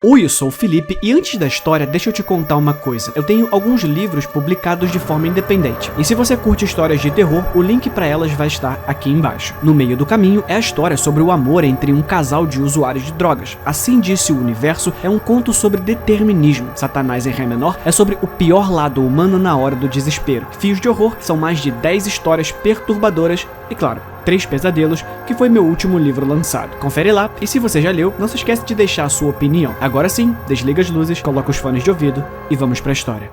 Oi, eu sou o Felipe e antes da história, deixa eu te contar uma coisa. Eu tenho alguns livros publicados de forma independente. E se você curte histórias de terror, o link para elas vai estar aqui embaixo. No meio do caminho é a história sobre o amor entre um casal de usuários de drogas. Assim Disse o Universo é um conto sobre determinismo. Satanás em Ré menor é sobre o pior lado humano na hora do desespero. Fios de Horror são mais de 10 histórias perturbadoras e, claro, 3 Pesadelos, que foi meu último livro lançado. Confere lá, e se você já leu, não se esquece de deixar a sua opinião. Agora sim, desliga as luzes, coloca os fones de ouvido e vamos pra história.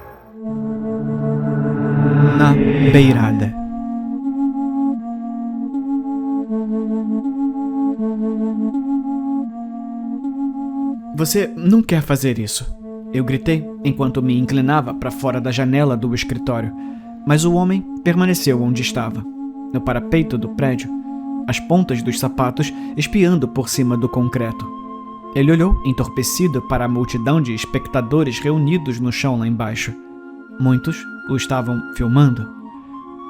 Na Beirada. Você não quer fazer isso, eu gritei enquanto me inclinava para fora da janela do escritório, mas o homem permaneceu onde estava. No parapeito do prédio, as pontas dos sapatos espiando por cima do concreto. Ele olhou entorpecido para a multidão de espectadores reunidos no chão lá embaixo. Muitos o estavam filmando.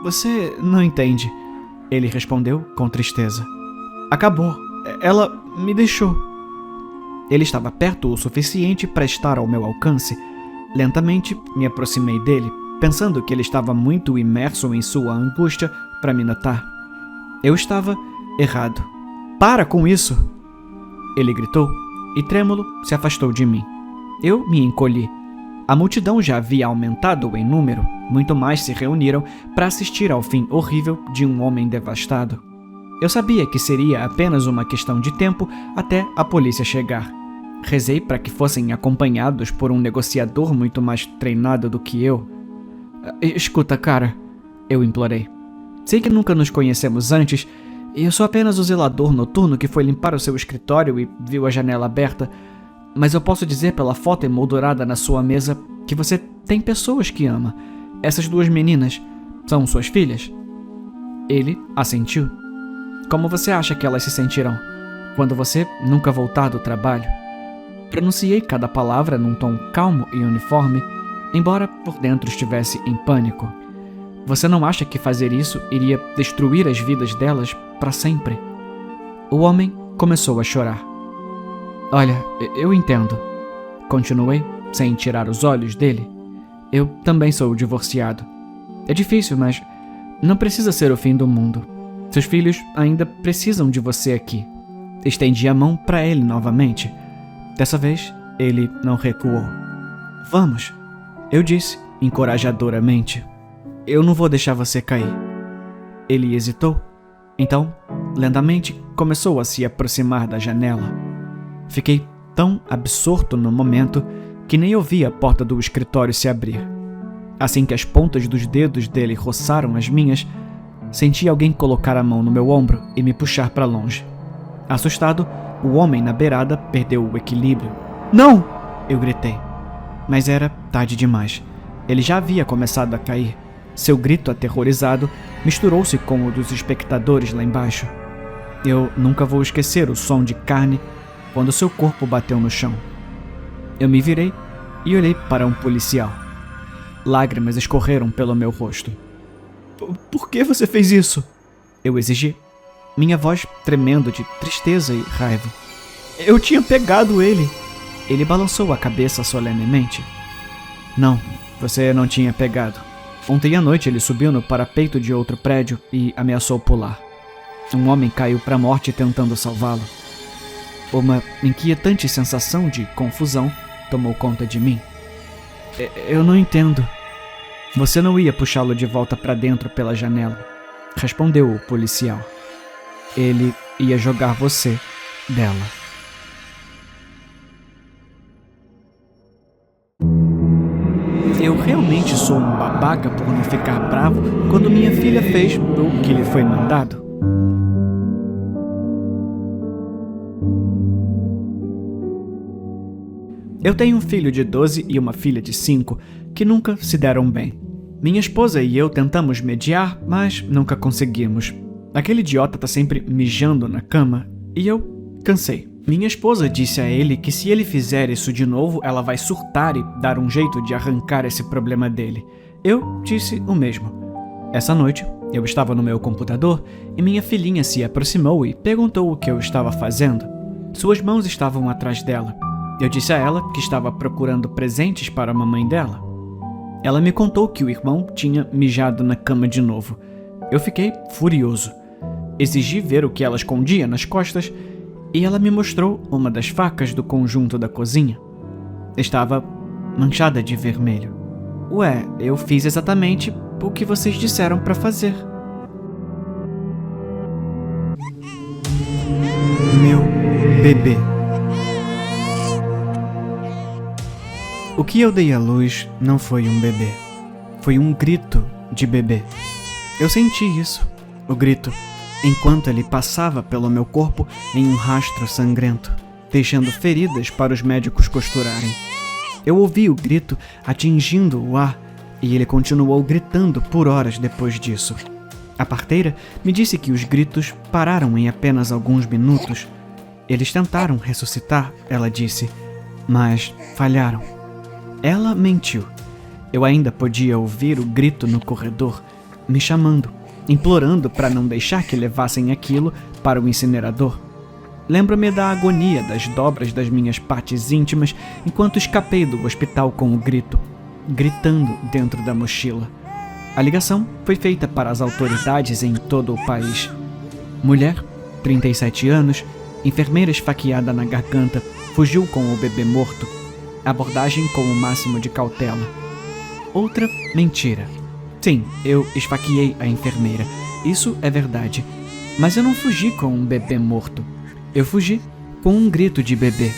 Você não entende, ele respondeu com tristeza. Acabou. Ela me deixou. Ele estava perto o suficiente para estar ao meu alcance. Lentamente me aproximei dele, pensando que ele estava muito imerso em sua angústia para me notar. Eu estava errado. Para com isso! Ele gritou e, trêmulo, se afastou de mim. Eu me encolhi. A multidão já havia aumentado em número, muito mais se reuniram para assistir ao fim horrível de um homem devastado. Eu sabia que seria apenas uma questão de tempo até a polícia chegar. Rezei para que fossem acompanhados por um negociador muito mais treinado do que eu. Escuta, cara, eu implorei. Sei que nunca nos conhecemos antes, e eu sou apenas o zelador noturno que foi limpar o seu escritório e viu a janela aberta, mas eu posso dizer pela foto emoldurada na sua mesa que você tem pessoas que ama. Essas 2 meninas são suas filhas? Ele assentiu. Como você acha que elas se sentirão quando você nunca voltar do trabalho? Pronunciei cada palavra num tom calmo e uniforme, embora por dentro estivesse em pânico. Você não acha que fazer isso iria destruir as vidas delas para sempre? O homem começou a chorar. Olha, eu entendo. Continuei, sem tirar os olhos dele. Eu também sou divorciado. É difícil, mas não precisa ser o fim do mundo. Seus filhos ainda precisam de você aqui. Estendi a mão para ele novamente. Dessa vez, ele não recuou. Vamos, eu disse encorajadoramente. Eu não vou deixar você cair. Ele hesitou. Então, lentamente, começou a se aproximar da janela. Fiquei tão absorto no momento que nem ouvi a porta do escritório se abrir. Assim que as pontas dos dedos dele roçaram as minhas, senti alguém colocar a mão no meu ombro e me puxar para longe. Assustado, o homem na beirada perdeu o equilíbrio. Não! Eu gritei. Mas era tarde demais. Ele já havia começado a cair. Seu grito aterrorizado misturou-se com o dos espectadores lá embaixo. Eu nunca vou esquecer o som de carne quando seu corpo bateu no chão. Eu me virei e olhei para um policial. Lágrimas escorreram pelo meu rosto. Por que você fez isso? Eu exigi, minha voz tremendo de tristeza e raiva. Eu tinha pegado ele. Ele balançou a cabeça solenemente. Não, você não tinha pegado. Ontem à noite ele subiu no parapeito de outro prédio e ameaçou pular. Um homem caiu para a morte tentando salvá-lo. Uma inquietante sensação de confusão tomou conta de mim. Eu não entendo. Você não ia puxá-lo de volta para dentro pela janela, respondeu o policial. Ele ia jogar você dela. Eu realmente sou um babaca por não ficar bravo quando minha filha fez o que lhe foi mandado. Eu tenho um filho de 12 e uma filha de 5 que nunca se deram bem. Minha esposa e eu tentamos mediar, mas nunca conseguimos. Aquele idiota tá sempre mijando na cama e eu cansei. Minha esposa disse a ele que se ele fizer isso de novo, ela vai surtar e dar um jeito de arrancar esse problema dele. Eu disse o mesmo. Essa noite, eu estava no meu computador e minha filhinha se aproximou e perguntou o que eu estava fazendo. Suas mãos estavam atrás dela. Eu disse a ela que estava procurando presentes para a mamãe dela. Ela me contou que o irmão tinha mijado na cama de novo. Eu fiquei furioso. Exigi ver o que ela escondia nas costas e ela me mostrou uma das facas do conjunto da cozinha. Estava manchada de vermelho. Ué, eu fiz exatamente o que vocês disseram para fazer. Meu bebê. O que eu dei à luz não foi um bebê. Foi um grito de bebê. Eu senti isso, o grito, enquanto ele passava pelo meu corpo em um rastro sangrento, deixando feridas para os médicos costurarem. Eu ouvi o grito atingindo o ar e ele continuou gritando por horas depois disso. A parteira me disse que os gritos pararam em apenas alguns minutos. Eles tentaram ressuscitar, ela disse, mas falharam. Ela mentiu. Eu ainda podia ouvir o grito no corredor, me chamando, implorando para não deixar que levassem aquilo para o incinerador. Lembro-me da agonia das dobras das minhas partes íntimas enquanto escapei do hospital com o grito, gritando dentro da mochila. A ligação foi feita para as autoridades em todo o país. Mulher, 37 anos, enfermeira esfaqueada na garganta, fugiu com o bebê morto. Abordagem com o máximo de cautela. Outra mentira. Sim, eu esfaqueei a enfermeira. Isso é verdade. Mas eu não fugi com um bebê morto. Eu fugi com um grito de bebê.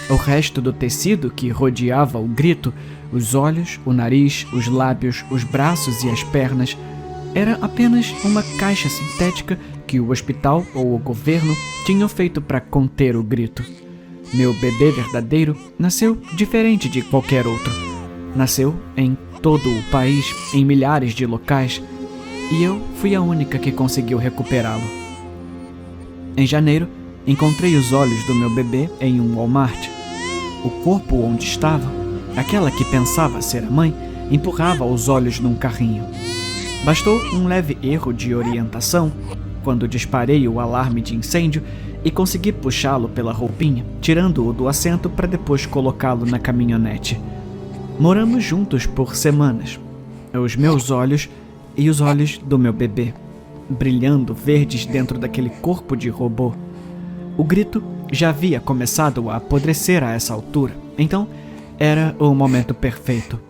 O resto do tecido que rodeava o grito, os olhos, o nariz, os lábios, os braços e as pernas, era apenas uma caixa sintética que o hospital ou o governo tinham feito para conter o grito. Meu bebê verdadeiro nasceu diferente de qualquer outro. Nasceu em todo o país, em milhares de locais, e eu fui a única que conseguiu recuperá-lo. Em janeiro, encontrei os olhos do meu bebê em um Walmart. O corpo onde estava, aquela que pensava ser a mãe, empurrava os olhos num carrinho. Bastou um leve erro de orientação, quando disparei o alarme de incêndio, e consegui puxá-lo pela roupinha, tirando-o do assento para depois colocá-lo na caminhonete. Moramos juntos por semanas. Os meus olhos e os olhos do meu bebê, brilhando verdes dentro daquele corpo de robô. O grito já havia começado a apodrecer a essa altura, então era o momento perfeito.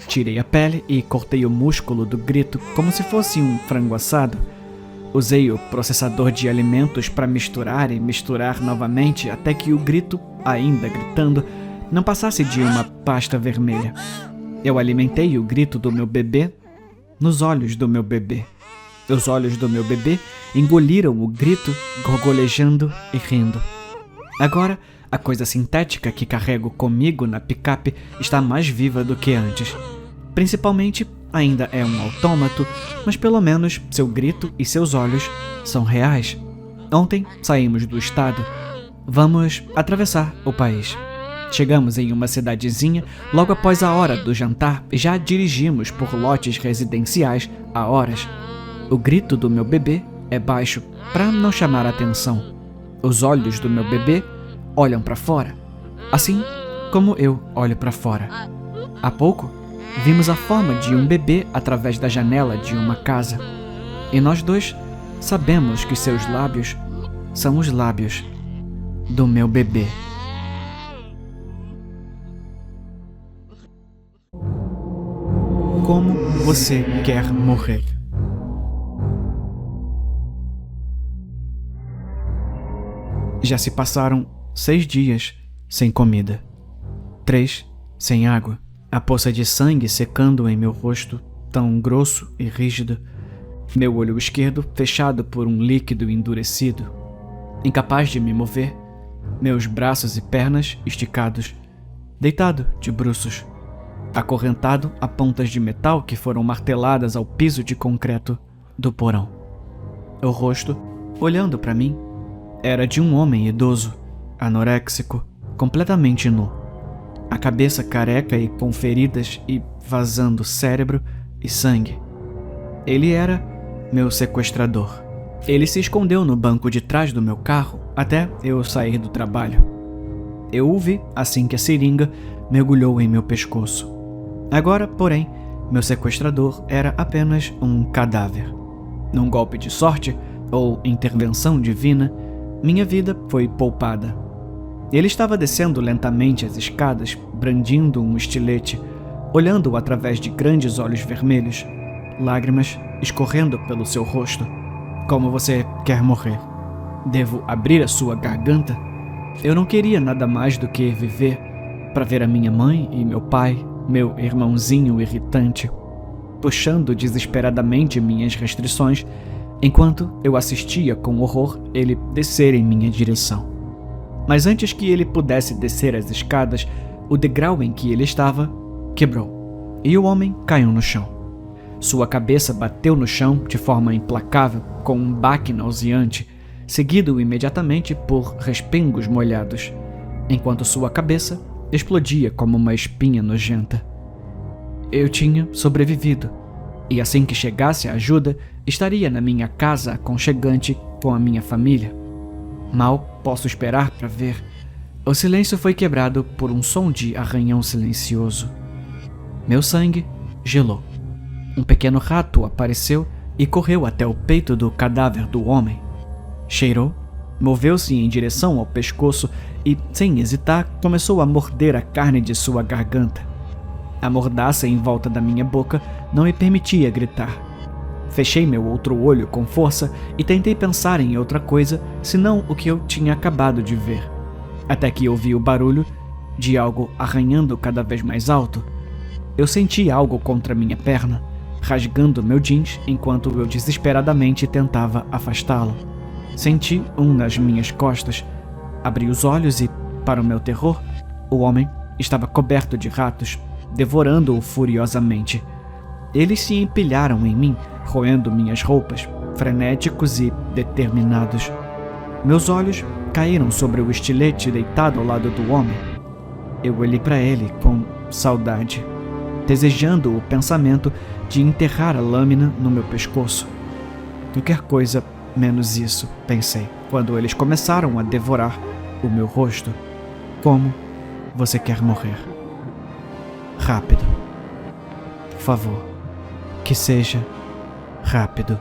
Tirei a pele e cortei o músculo do grito como se fosse um frango assado. Usei o processador de alimentos para misturar e misturar novamente até que o grito, ainda gritando, não passasse de uma pasta vermelha. Eu alimentei o grito do meu bebê nos olhos do meu bebê. Os olhos do meu bebê engoliram o grito, gorgolejando e rindo. Agora, a coisa sintética que carrego comigo na picape está mais viva do que antes. Principalmente, ainda é um autômato, mas pelo menos seu grito e seus olhos são reais. Ontem saímos do estado. Vamos atravessar o país. Chegamos em uma cidadezinha logo após a hora do jantar e já dirigimos por lotes residenciais há horas. O grito do meu bebê é baixo para não chamar a atenção. Os olhos do meu bebê olham para fora, assim como eu olho para fora. Há pouco, vimos a forma de um bebê através da janela de uma casa. E nós dois sabemos que seus lábios são os lábios do meu bebê. Como você quer morrer? Já se passaram 6 dias sem comida, 3 sem água. A poça de sangue secando em meu rosto, tão grosso e rígido. Meu olho esquerdo fechado por um líquido endurecido. Incapaz de me mover, meus braços e pernas esticados. Deitado de bruços. Acorrentado a pontas de metal que foram marteladas ao piso de concreto do porão. O rosto, olhando para mim, era de um homem idoso, anoréxico, completamente nu. A cabeça careca e com feridas e vazando cérebro e sangue. Ele era meu sequestrador. Ele se escondeu no banco de trás do meu carro até eu sair do trabalho. Eu o vi assim que a seringa mergulhou em meu pescoço. Agora, porém, meu sequestrador era apenas um cadáver. Num golpe de sorte, ou intervenção divina, minha vida foi poupada. Ele estava descendo lentamente as escadas, brandindo um estilete, olhando através de grandes olhos vermelhos, lágrimas escorrendo pelo seu rosto. Como você quer morrer? Devo abrir a sua garganta? Eu não queria nada mais do que viver para ver a minha mãe e meu pai, meu irmãozinho irritante, puxando desesperadamente minhas restrições, enquanto eu assistia com horror ele descer em minha direção. Mas antes que ele pudesse descer as escadas, o degrau em que ele estava quebrou, e o homem caiu no chão. Sua cabeça bateu no chão de forma implacável, com um baque nauseante, seguido imediatamente por respingos molhados, enquanto sua cabeça explodia como uma espinha nojenta. Eu tinha sobrevivido, e assim que chegasse a ajuda, estaria na minha casa aconchegante com a minha família. Mal posso esperar para ver. O silêncio foi quebrado por um som de arranhão silencioso. Meu sangue gelou. Um pequeno rato apareceu e correu até o peito do cadáver do homem. Cheirou, moveu-se em direção ao pescoço e, sem hesitar, começou a morder a carne de sua garganta. A mordaça em volta da minha boca não me permitia gritar. Fechei meu outro olho com força e tentei pensar em outra coisa senão o que eu tinha acabado de ver, até que ouvi o barulho de algo arranhando cada vez mais alto. Eu senti algo contra minha perna, rasgando meu jeans enquanto eu desesperadamente tentava afastá-lo. Senti um nas minhas costas. Abri os olhos e, para o meu terror, o homem estava coberto de ratos, devorando-o furiosamente. Eles se empilharam em mim, roendo minhas roupas, frenéticos e determinados. Meus olhos caíram sobre o estilete deitado ao lado do homem. Eu olhei para ele com saudade, desejando o pensamento de enterrar a lâmina no meu pescoço. Qualquer coisa menos isso, pensei, quando eles começaram a devorar o meu rosto. Como você quer morrer? Rápido. Por favor, que seja rápido.